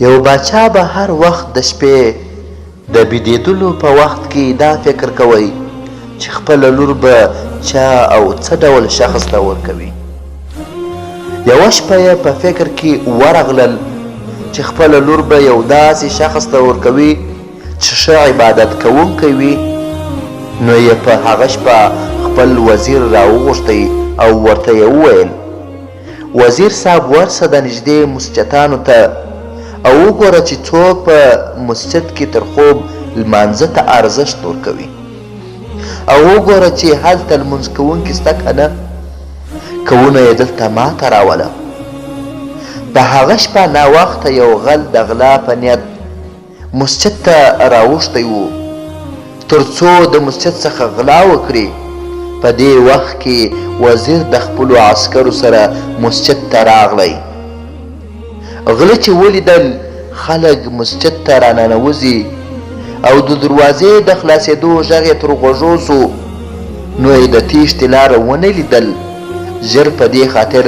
یو باچا به هر وخت د شپې د بیدېدلو په وخت کې دا فکر کوي چې خپله لور به چا او څه ډول شخص ته ورکوي. یوه شپه یې په فکر کې ورغلل چې خپله لور به یو داسې شخص ته ورکوي چې ښه عبادت کوونکی وي. نو یې په هغه شپه خپل وزیر راوغوښتی او ورته یې وویل: وزیر صاحب، ورسه د نږدې مسجدانو ته او وګوره چې څوک په مسجد کې تر خوب لمانځه ته ارزښت ورکوي، او وګوره چې هلته لمونځ کوونکي شته که نه. کونه یې دلته ماته راوله. په هغه شپه ناوخته یو غل د غلا په نیت مسجد ته راوښتی و تر څو د مسجد څخه غلا وکړي. په دې وخت کې وزیر د خپلو عسکرو سره مسجد ته راغلی. غله چې ولیدل خلک مسجد ته راننوځي او د دروازې د خلاصېدو غږ یې تر غوږو سو، نو یې د تیښتې لاره ونه لیدل. ژر په دې خاطر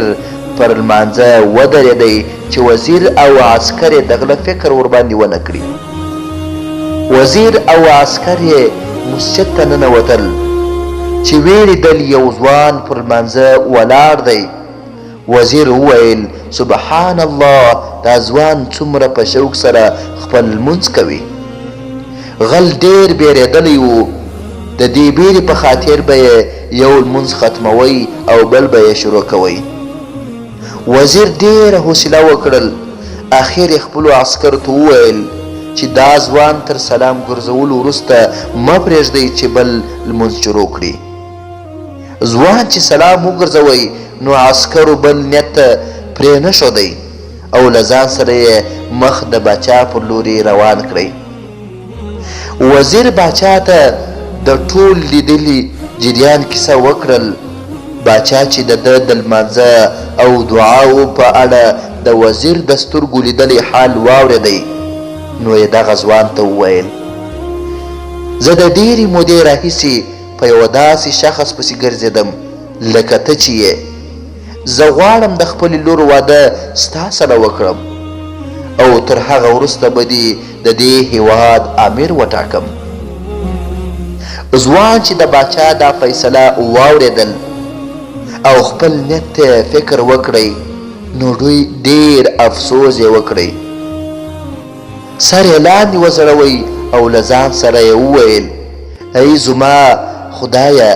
پر لمانځه ودرېدی چې وزیر او عسکر یې د غله فکر ورباندې ونه کړي. وزیر او عسکر یې مسجد ته ننوتل چې ویې لیدل یو ځوان پر لمانځه ولاړ دی. وزیر وویل: سبحان الله، دا ځوان څومره په شوق سره خپل لمونځ کوي. غل ډېر بیرېدلی و. د دې بیرې په خاطر به یې یو لمونځ ختموی او بل به یې شروع کوی. وزیر ډېره حوصله وکړل. اخر یې خپلو عسکرو ته وویل چې دا ځوان تر سلام ګرځولو وروسته مه پرېږدئ چې بل لمونځ شروع کړي. ځوان چې سلام وګرځوی نو عسکرو بل نیت پرې نه ښودی او له ځان سره یې مخ د باچا پر لوري روان کړی. وزیر باچا ته د ټول لیدلي جریان کیسه وکړل. باچا چې د ده د لمانځه او دعاو په اړه د وزیر د سترګو لیدلی حال واورېدی، نو یې دغه ځوان ته وویل: زه د ډېرې مودې راهیسې په یوه داسې شخص پسې ګرځېدم لکه ته چې یې. زه غواړم د خپلې لور واده ستا سره وکړم او تر هغه وروسته به دې د دې هیواد امیر وټاکم. ځوان چې د باچا دا فیصله واورېدل او خپل نیت ته فکر وکړی، نو ډېر افسوس یې وکړی. سر یې لاندې وځړوی او له ځان سره یې وویل: ای زما خدایه،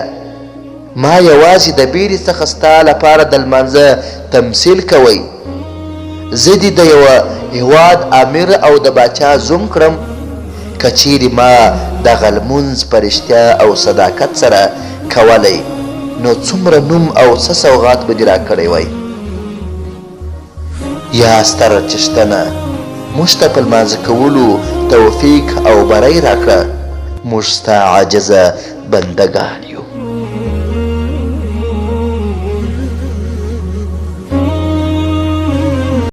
ما یوازې د بیرې څخه ستا لپاره د لمانځه تمثیل کوئ. زه دې د یوه هیواد امیر او د باچا زوم کړم. که چیرې ما دغه لمونځ په رښتیا او صداقت سره کولی، نو څومره نوم او څه سوغات به دې راکړی وی. یا ستره چښتنه، موږ ته په لمانځه کولو توفیق او بری راکړه. موږ ستا عاجزه بندګان یو.